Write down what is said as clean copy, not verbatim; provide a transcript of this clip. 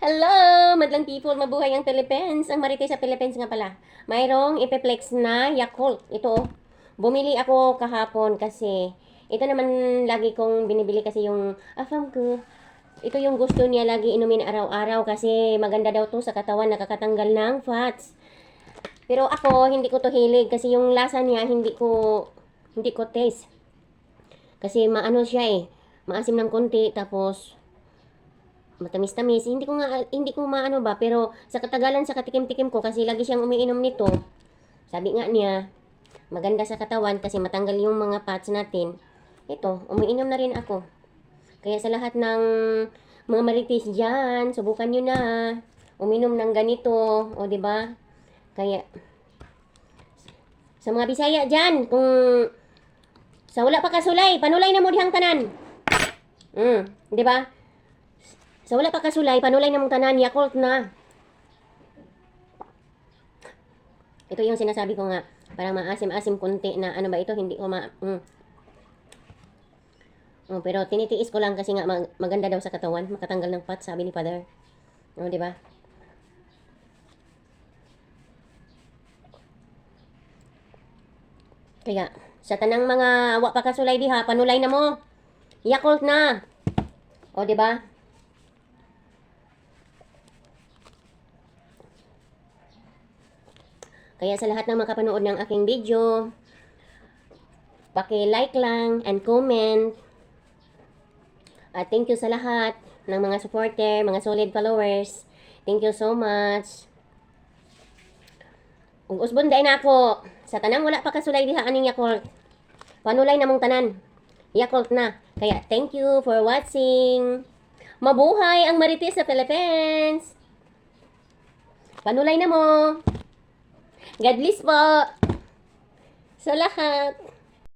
Hello, madlang people, mabuhay ang Philippines. Ang Marites sa Philippines nga pala. Mayroong Epiplex na Yakult. Ito, bumili ako kahapon kasi ito naman lagi kong binibili kasi yung afam ko. Ito yung gusto niya lagi inumin araw-araw kasi maganda daw to sa katawan, nakakatanggal ng fats. Pero ako, hindi ko to hilig kasi yung lasa niya hindi ko taste. Kasi maano siya maasim ng konti tapos matamis-tamis. Hindi ko maano ba, pero sa katagalan sa katikim-tikim ko kasi lagi siyang umiinom nito. Sabi nga niya, maganda sa katawan kasi matanggal yung mga fats natin. Ito, umiinom na rin ako. Kaya sa lahat ng mga marites diyan, subukan niyo na uminom ng ganito, o di ba? Kaya sa mga Bisaya diyan, kung sa wala pa kasulay, panulay na mo dihang tanan. Di ba? Sa wala pa kasulay, panulay na mong tanan, Yakult na. Ito yung sinasabi ko nga, parang maasim-asim kunti na ano ba ito, hindi ko pero tinitiis ko lang kasi nga maganda daw sa katawan, makatanggal ng fat, sabi ni Father. Di ba? Kaya, sa tanang mga wa pa kasulay diha, panulay na mo. Yakult na. Di ba? Kaya sa lahat ng makapanood ng aking video, paki-like lang and comment. At thank you sa lahat ng mga supporter, mga solid followers. Thank you so much. Ug usbon day na ako sa tanang wala pa kasulay diha aning Yakult. Panulay na mong tanan. Yakult na. Kaya thank you for watching. Mabuhay ang Marites sa Philippines. Panulay na mo. God bless po sa lahat.